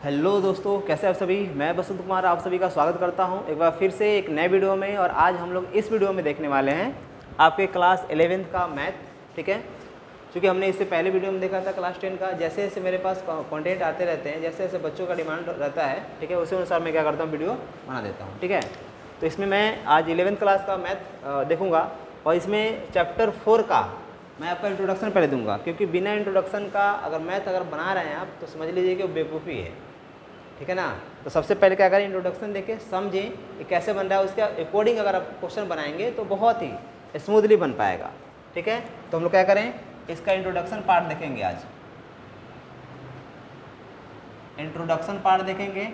Hello दोस्तों, कैसे आप सभी। मैं बसंत कुमार आप सभी का स्वागत करता हूं एक बार फिर से एक नए वीडियो में। और आज हम लोग इस वीडियो में देखने वाले हैं आपके क्लास 11th का मैथ। ठीक है, क्योंकि हमने इससे पहले वीडियो में देखा था क्लास 10 का। जैसे जैसे मेरे पास कंटेंट आते रहते हैं, जैसे जैसे बच्चों का डिमांड रहता है, ठीक है, उसी अनुसार मैं क्या करता हूँ, वीडियो बना देता हूँ। ठीक है, तो इसमें मैं आज 11th क्लास का मैथ देखूँगा और इसमें चैप्टर 4 का मैं आपका इंट्रोडक्शन पहले दूंगा, क्योंकि बिना इंट्रोडक्शन का अगर मैथ अगर बना रहे हैं आप तो समझ लीजिए कि वो बेवकूफ़ी है। ठीक है ना। तो सबसे पहले क्या करें, इंट्रोडक्शन देके समझें कि कैसे बन रहा है, उसके अकॉर्डिंग अगर आप क्वेश्चन बनाएंगे तो बहुत ही स्मूथली बन पाएगा। ठीक है, तो हम लोग क्या करें, इसका इंट्रोडक्शन पार्ट देखेंगे। आज इंट्रोडक्शन पार्ट देखेंगे।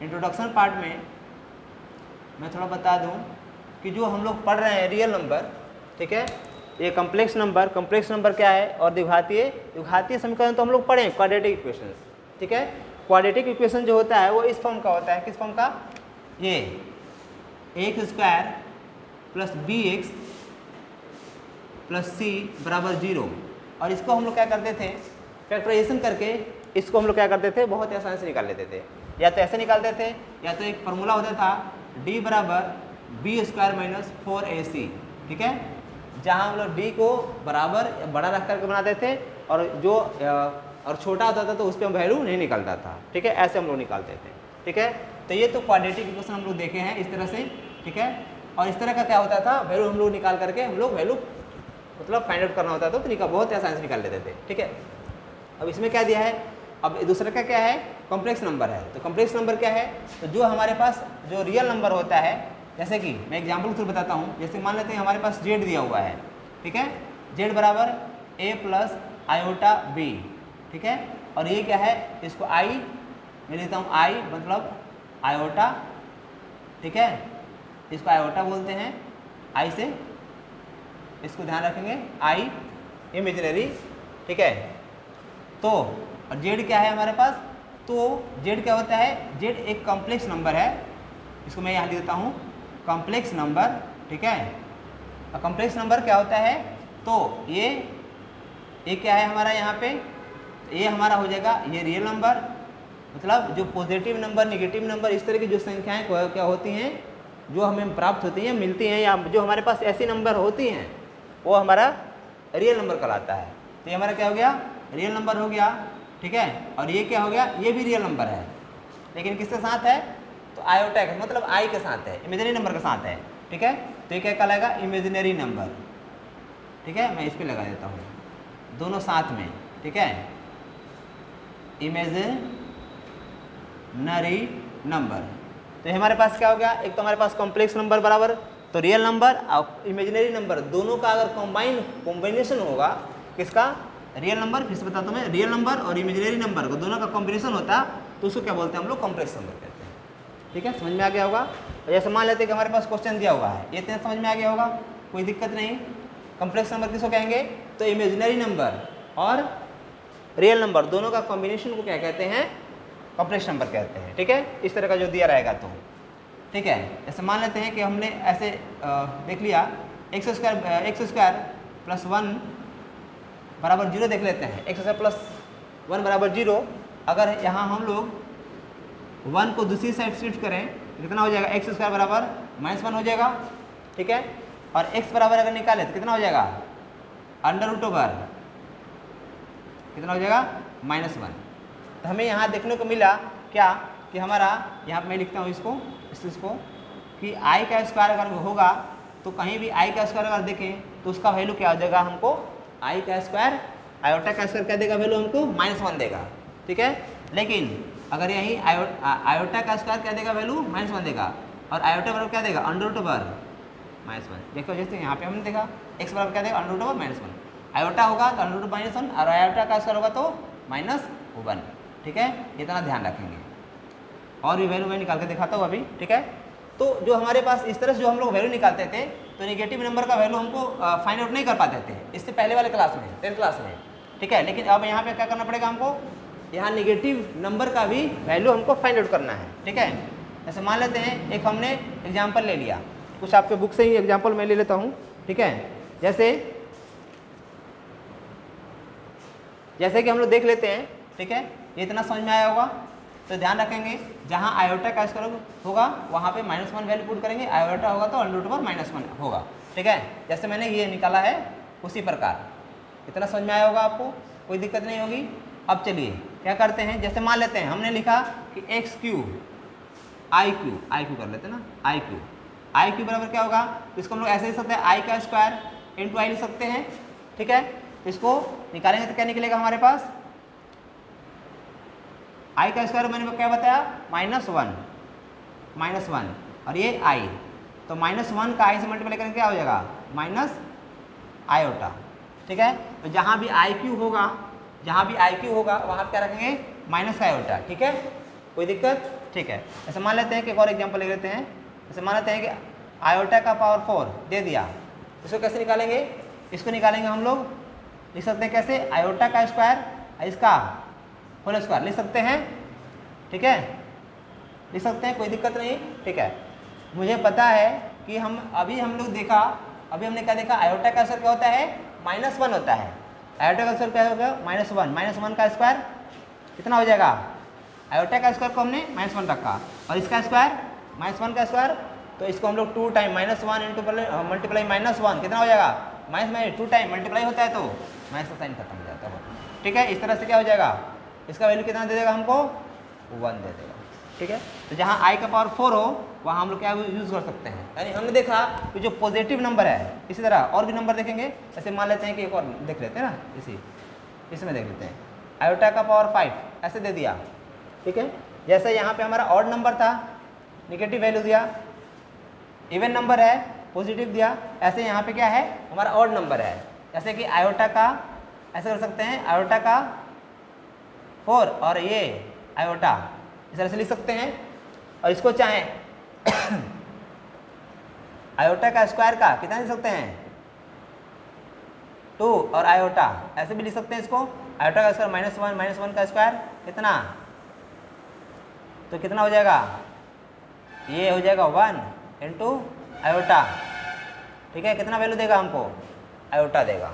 इंट्रोडक्शन पार्ट में मैं थोड़ा बता दूं कि जो हम लोग पढ़ रहे हैं रियल नंबर, ठीक है, ये कम्प्लेक्स नंबर क्या है, और द्विघातीय समीकरण तो हम लोग पढ़े, क्वाड्रेटिक इक्वेशन। ठीक है, क्वाड्रेटिक इक्वेशन जो होता है वो इस फॉर्म का होता है। किस फॉर्म का, ये x square plus b x plus c बराबर 0। और इसको हम लोग क्या करते थे, फैक्टराइजेशन करके इसको हम लोग क्या करते थे, बहुत ही आसानी से निकाल लेते थे। या तो ऐसे निकालते थे, या तो एक फार्मूला होता था डी बराबर बी स्क्वायर माइनस 4ac। ठीक है, जहाँ हम लोग डी को बराबर बड़ा रख करके बनाते थे, और जो और छोटा होता था तो उस पर वैल्यू नहीं निकलता था। ठीक है, ऐसे हम लोग निकालते थे। ठीक है, तो ये तो क्वाड्रेटिक इक्वेशन हम लोग देखे हैं इस तरह से। ठीक है, और इस तरह का क्या होता था, वैल्यू हम लोग निकाल करके हम लोग वैल्यू मतलब फाइंड आउट करना होता था, तो बहुत आसानी से निकाल लेते थे। ठीक है, अब इसमें क्या दिया है, अब दूसरा का क्या है, कॉम्प्लेक्स नंबर है। तो कॉम्प्लेक्स नंबर क्या है, तो जो हमारे पास जो रियल नंबर होता है, जैसे कि मैं एग्जाम्पल के थ्रू बताता हूँ। जैसे मान लेते हैं हमारे पास जेड दिया हुआ है। ठीक है, जेड बराबर ए प्लस आयोटा बी। ठीक है, और ये क्या है, इसको आई मैं लेता हूँ, आई मतलब आयोटा। ठीक है, इसको आयोटा बोलते हैं, आई से इसको ध्यान रखेंगे, आई इमेजिनरी। ठीक है, तो और जेड क्या है हमारे पास, तो जेड क्या होता है, जेड एक कॉम्प्लेक्स नंबर है। इसको मैं यहाँ लिख देता हूँ, कॉम्प्लेक्स नंबर। ठीक है, और कॉम्प्लेक्स नंबर क्या होता है, तो ये क्या है हमारा यहाँ पे, ये हमारा हो जाएगा ये रियल नंबर, मतलब जो पॉजिटिव नंबर नेगेटिव नंबर इस तरह की जो संख्याएं क्या होती हैं, जो हमें प्राप्त होती हैं, मिलती हैं, या जो हमारे पास ऐसी नंबर होती हैं, वो हमारा रियल नंबर कहलाता है। तो ये हमारा क्या हो गया, रियल नंबर हो गया। ठीक है, और ये क्या हो गया, ये भी रियल नंबर है, लेकिन किसके साथ है, तो आयोटा का मतलब आई के साथ है, इमेजिनरी नंबर के साथ है। ठीक है, तो ये क्या कहलाएगा, इमेजिनरी नंबर। ठीक है, मैं इस पर लगा देता हूँ दोनों साथ में। ठीक है, इमेजिनरी नंबर। तो हमारे पास क्या हो गया, एक तो हमारे पास कॉम्प्लेक्स नंबर बराबर तो रियल नंबर और इमेजिनरी नंबर, दोनों का अगर कॉम्बिनेशन होगा, किसका, रियल नंबर, फिर से बताता हूँ मैं, रियल नंबर और इमेजिनरी नंबर को दोनों का कॉम्बिनेशन होता तो उसको क्या बोलते हैं हम लोग, कॉम्प्लेक्स नंबर कहते हैं। ठीक है, समझ में आ गया होगा। जैसे मान लेते हैं कि हमारे पास क्वेश्चन दिया हुआ है, ये तो समझ में आ गया होगा, कोई दिक्कत नहीं। कॉम्प्लेक्स नंबर किसको कहेंगे, तो इमेजिनरी नंबर और रियल नंबर दोनों का कॉम्बिनेशन को क्या कहते हैं, कॉम्प्लेक्स नंबर कहते हैं। ठीक है, इस तरह का जो दिया रहेगा तो ठीक है। जैसे मान लेते हैं कि हमने ऐसे देख लिया, एक्स स्क्वायर प्लस 1 बराबर 0 देख लेते हैं, एक्स स्क्वायर प्लस 1 बराबर 0। अगर यहाँ हम लोग 1 को दूसरी साइड शिफ्ट करें तो कितना हो जाएगा, एक्स स्क्वायर बराबर -1 हो जाएगा। ठीक है, और एक्स बराबर अगर निकाले तो कितना हो जाएगा, √, कितना हो जाएगा, -1। तो हमें यहाँ देखने को मिला क्या, कि हमारा यहाँ पे मैं लिखता हूँ इसको, इस चीज़ को, कि आई का स्क्वायर अगर होगा तो कहीं भी आई का स्क्वायर अगर देखें तो उसका वैल्यू क्या हो जाएगा, हमको आई का स्क्वायर आयोटा का स्क्वायर क्या देगा, वैल्यू हमको -1 देगा। ठीक है, लेकिन अगर यहीं आयोटा का स्क्वायर क्या देगा, वैल्यू -1 देगा, और आयोटा बराबर क्या देगा, √1। देखो जैसे यहाँ पे हमने देखा एक्स बराबर क्या देगा, √1 आयोटा होगा तो √1 और आयोटा का स्क्वायर होगा तो -1। ठीक है, इतना ध्यान रखेंगे, और भी वैल्यू मैं निकाल के दिखाता हूँ अभी। ठीक है, तो जो हमारे पास इस तरह से जो हम लोग वैल्यू निकालते थे, तो नेगेटिव नंबर का वैल्यू हमको फाइंड आउट नहीं कर पाते थे इससे पहले वाले क्लास में, 10th क्लास में। ठीक है, लेकिन अब यहाँ पे क्या करना पड़ेगा हमको, यहाँ नेगेटिव नंबर का भी वैल्यू हमको फाइंड आउट करना है। ठीक है, जैसे मान लेते हैं एक हमने एग्जाम्पल ले लिया, कुछ आपके बुक से ही एग्जाम्पल मैं ले लेता हूँ। ठीक है, जैसे कि हम लोग देख लेते हैं। ठीक है, ये इतना समझ में आया होगा। तो ध्यान रखेंगे जहाँ आयोटा का स्क्वायर होगा वहाँ पे -1 वैल्यू पुट करेंगे, आयोटा होगा तो √1 होगा। ठीक है, जैसे मैंने ये निकाला है उसी प्रकार। इतना समझ में आया होगा आपको, कोई दिक्कत नहीं होगी। अब चलिए क्या करते हैं, जैसे मान लेते हैं हमने लिखा कि x³ IQ कर लेते हैं ना, IQ बराबर क्या होगा, तो इसको हम लोग ऐसे लिख सकते हैं i का स्क्वायर इंटू आई लिख सकते हैं। ठीक है, इसको निकालेंगे तो क्या निकलेगा हमारे पास, i का स्क्वायर मैंने क्या बताया -1 और ये i, तो -1 का i से मल्टीप्लाई करेंगे क्या हो जाएगा माइनस आयोटा। ठीक है, तो जहाँ भी IQ होगा वहाँ क्या रखेंगे माइनस का आयोटा। ठीक है, कोई दिक्कत। ठीक है, ऐसे मान लेते हैं कि एक और एग्जांपल ले लेते हैं। जैसे मान लेते हैं कि आयोटा का पावर 4 दे दिया, इसको कैसे निकालेंगे, इसको निकालेंगे हम लोग, लिख सकते हैं कैसे, आयोटा का स्क्वायर इसका होल स्क्वायर लिख सकते हैं। ठीक है, लिख सकते हैं, कोई दिक्कत नहीं। ठीक है, मुझे पता है कि अभी हमने क्या देखा, आयोटा का स्क्वायर क्या होता है -1 होता है। आयोटा का स्क्वायर क्या होगा -1 का स्क्वायर कितना हो जाएगा, आयोटा का स्क्वायर को हमने -1 रखा और इसका स्क्वायर -1 का स्क्वायर, तो इसको हम लोग 2 टाइम -1 इंटू मल्टीप्लाई -1 कितना हो जाएगा माइनस 2 टाइम मल्टीप्लाई होता है तो माइनस का साइन खत्म हो जाता है। ठीक है, इस तरह से क्या हो जाएगा, इसका वैल्यू कितना दे देगा हमको 1 दे देगा। ठीक है, तो जहाँ i का पावर 4 हो वहाँ हम लोग क्या यूज़ कर सकते हैं, यानी हमने देखा कि जो पॉजिटिव नंबर है, इसी तरह और भी नंबर देखेंगे। ऐसे मान लेते हैं कि एक और देख लेते हैं ना, इसमें देख लेते हैं, आयोटा का पावर 5 ऐसे दे दिया। ठीक है, जैसे यहाँ पे हमारा ऑड नंबर था निगेटिव वैल्यू दिया, इवन नंबर है पॉजिटिव दिया, ऐसे यहाँ पे क्या है हमारा ऑड नंबर है, जैसे कि आयोटा का ऐसे कर सकते हैं, आयोटा का 4 और ये आयोटा इस तरह से लिख सकते हैं। और इसको चाहें आयोटा का स्क्वायर का कितना लिख सकते हैं 2 और आयोटा ऐसे भी लिख सकते हैं इसको, आयोटा का स्क्वायर -1 का स्क्वायर कितना, तो कितना हो जाएगा, ये हो जाएगा 1 इंटू आयोटा। ठीक है, कितना वैल्यू देगा हमको, आयोटा देगा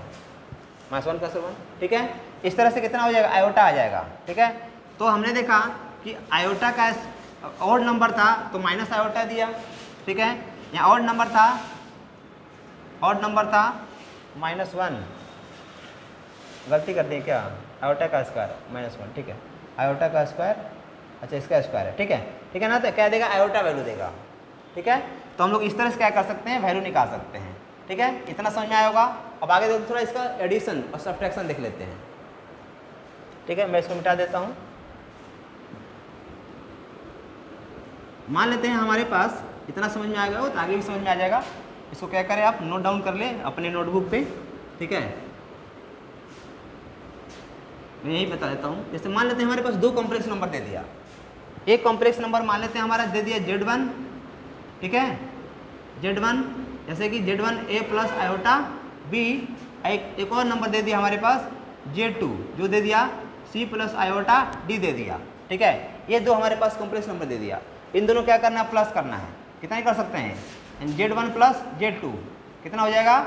-1 का स्क्वायर। ठीक है, इस तरह से कितना हो जाएगा, आयोटा आ जाएगा। ठीक है, तो हमने देखा कि आयोटा का ऑड नंबर था तो माइनस आयोटा दिया। ठीक है, यहाँ ऑड नंबर था -1, गलती कर दी क्या, आयोटा का स्क्वायर -1। ठीक है, आयोटा का स्क्वायर, अच्छा इसका स्क्वायर है। ठीक है ना, तो क्या देगा, आयोटा वैल्यू देगा। ठीक है, तो हम लोग इस तरह से क्या कर सकते हैं, वैल्यू निकाल सकते हैं। ठीक है, इतना समझ में आया होगा। अब आगे देखो थोड़ा इसका एडिशन और सब्ट्रैक्शन देख लेते हैं। ठीक है, मैं इसको मिटा देता हूँ। मान लेते हैं हमारे पास इतना समझ में आ गया हो तो आगे भी समझ में आ जाएगा। इसको क्या करें, आप नोट डाउन कर लें अपने नोटबुक पे। ठीक है, मैं यही बता देता हूँ। जैसे मान लेते हैं हमारे पास 2 कॉम्प्लेक्स नंबर दे दिया, एक कॉम्प्लेक्स नंबर मान लेते हैं हमारा दे दिया Z1। ठीक है, Z1 जैसे कि Z1 A plus iota B, एक और नंबर दे दिया हमारे पास Z2 जो दे दिया C प्लस आयोटा D दे दिया। ठीक है, ये 2 हमारे पास कॉम्प्लेक्स नंबर दे दिया, इन दोनों क्या करना है, प्लस करना है। कितना ही कर सकते हैं, Z1 प्लस Z2 कितना हो जाएगा।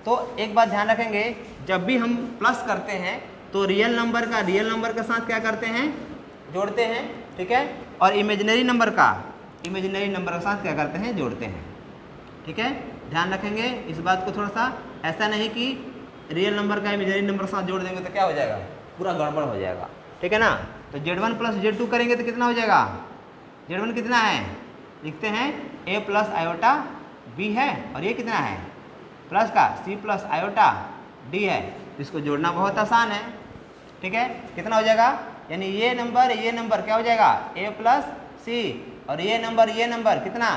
तो एक बात ध्यान रखेंगे, जब भी हम प्लस करते हैं तो रियल नंबर के साथ क्या करते हैं, जोड़ते हैं। ठीक है, और इमेजिनरी नंबर के साथ क्या करते हैं, जोड़ते हैं। ठीक है, ध्यान रखेंगे इस बात को थोड़ा सा, ऐसा नहीं कि रियल नंबर का इमेजिनरी नंबर के साथ जोड़ देंगे तो क्या हो जाएगा, पूरा गड़बड़ हो जाएगा। ठीक है ना, तो Z1 प्लस Z2 करेंगे तो कितना हो जाएगा, Z1 कितना है, लिखते हैं A प्लस आयोटा B है, और ये कितना है प्लस का C प्लस आयोटा D है। इसको जोड़ना बहुत आसान है। ठीक है, कितना हो जाएगा, यानी ये नंबर क्या हो जाएगा, A प्लस C, और ये नंबर कितना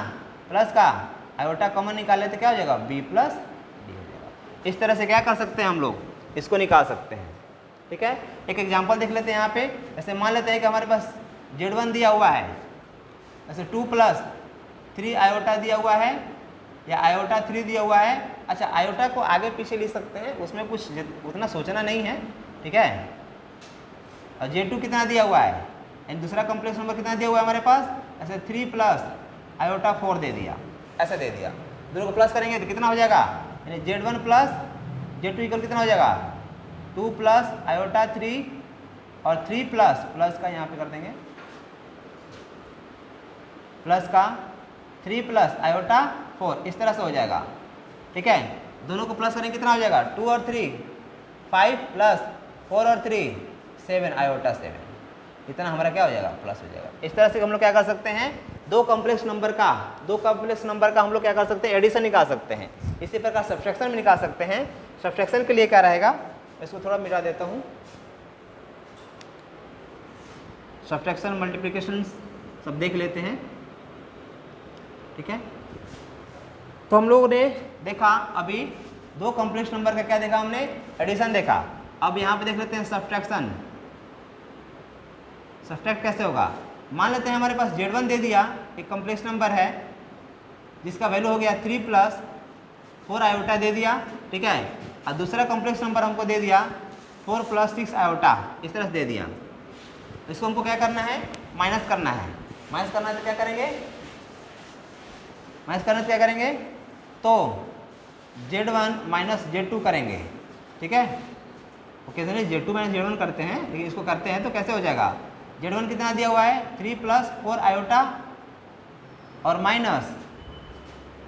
प्लस का आयोटा कॉमन निकाले तो क्या हो जाएगा, B प्लस D हो जाएगा। इस तरह से क्या कर सकते हैं हम लोग, इसको निकाल सकते हैं। ठीक है, एक एग्जांपल देख लेते हैं यहाँ पे। ऐसे मान लेते हैं कि हमारे पास Z1 दिया हुआ है, ऐसे 2 प्लस 3 आयोटा दिया हुआ है, या आयोटा 3 दिया हुआ है। अच्छा, आयोटा को आगे पीछे लिख सकते हैं, उसमें कुछ उतना सोचना नहीं है। ठीक है, और Z2 कितना दिया हुआ है, यानी दूसरा कॉम्प्लेक्स नंबर कितना दिया हुआ है हमारे पास, ऐसे 3 प्लस आयोटा 4 दे दिया, ऐसे दे दिया। दोनों को प्लस करेंगे तो कितना हो जाएगा, यानी Z1 प्लस Z2 इक्वल कितना हो जाएगा, 2 प्लस आयोटा 3 और 3 प्लस का यहाँ पे कर देंगे प्लस का 3 प्लस आयोटा 4, इस तरह से हो जाएगा। ठीक है, दोनों को प्लस करेंगे कितना हो जाएगा, 2 और 3 5 प्लस 4 और 3 7 आयोटा 7, इतना हमारा क्या हो जाएगा, प्लस हो जाएगा। इस तरह से हम लोग क्या कर सकते हैं, दो कॉम्प्लेक्स नंबर का हम लोग क्या कर सकते हैं, एडिशन निकाल सकते हैं। इसी प्रकार सब्ट्रैक्शन भी निकाल सकते हैं। सब्ट्रैक्शन के लिए क्या रहेगा, इसको थोड़ा मिटा देता हूँ। सब्ट्रैक्शन मल्टीप्लिकेशन सब देख लेते हैं। ठीक है, तो हम लोगों ने देखा अभी दो कॉम्प्लेक्स नंबर का क्या देखा हमने, एडिशन देखा। अब यहाँ पे देख लेते हैं सब्ट्रैक्शन। सब्ट्रैक्ट कैसे होगा, मान लेते हैं हमारे पास Z1 दे दिया, एक कॉम्प्लेक्स नंबर है जिसका वैल्यू हो गया 3 प्लस 4 आयोटा दे दिया। ठीक है, और दूसरा कॉम्प्लेक्स नंबर हमको दे दिया 4 प्लस 6 आयोटा, इस तरह से दे दिया। इसको हमको क्या करना है, माइनस करना है। माइनस करना है तो क्या करेंगे, माइनस करना तो क्या करेंगे, तो Z1 माइनस Z2 करेंगे। ठीक है, ओकेजनली Z2 माइनस Z1 करते हैं, लेकिन इसको करते हैं तो कैसे हो जाएगा, Z1 कितना दिया हुआ है 3 प्लस 4 आयोटा और माइनस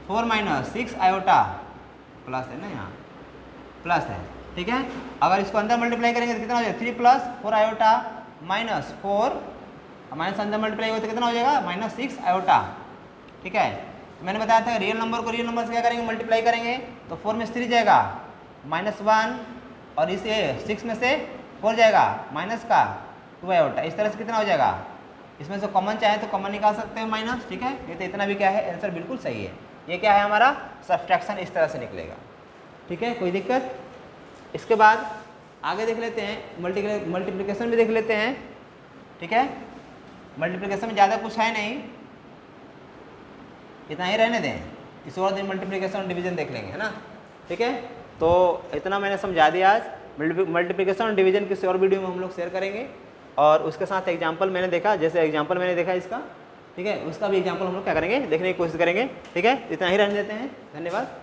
4 माइनस 6 आयोटा, प्लस है ना, यहाँ प्लस है। ठीक है, अगर इसको अंदर मल्टीप्लाई करेंगे तो कितना हो जाएगा, 3 प्लस 4 आयोटा माइनस 4, माइनस अंदर मल्टीप्लाई होगा तो कितना हो जाएगा, माइनस 6 आयोटा। ठीक है, मैंने बताया था रियल नंबर को रियल नंबर से क्या करेंगे, मल्टीप्लाई करेंगे, तो 4 में से 3 जाएगा -1 और इसे 6 में से 4 जाएगा माइनस का 2 आयोटा, इस तरह से कितना हो जाएगा। इसमें से कॉमन चाहे तो कॉमन निकाल सकते हैं माइनस। ठीक है, ये तो इतना भी क्या है, आंसर बिल्कुल सही है। ये क्या है हमारा सब्ट्रैक्शन, इस तरह से निकलेगा। ठीक है, कोई दिक्कत। इसके बाद आगे देख लेते हैं, मल्टीप्लिकेशन भी देख लेते हैं। ठीक है, मल्टीप्लिकेशन में ज़्यादा कुछ है नहीं, इतना ही रहने दें, किसी और दिन मल्टीप्लिकेशन और डिवीजन देख लेंगे, है ना। ठीक है, तो इतना मैंने समझा दिया। आज मल्टीप्लिकेशन और डिवीजन किसी और वीडियो में हम लोग शेयर करेंगे, और उसके साथ एग्जाम्पल मैंने देखा, जैसे एग्जाम्पल मैंने देखा इसका, ठीक है, उसका भी एग्जाम्पल हम लोग क्या करेंगे, देखने की कोशिश करेंगे। ठीक है, इतना ही रहने देते हैं, धन्यवाद।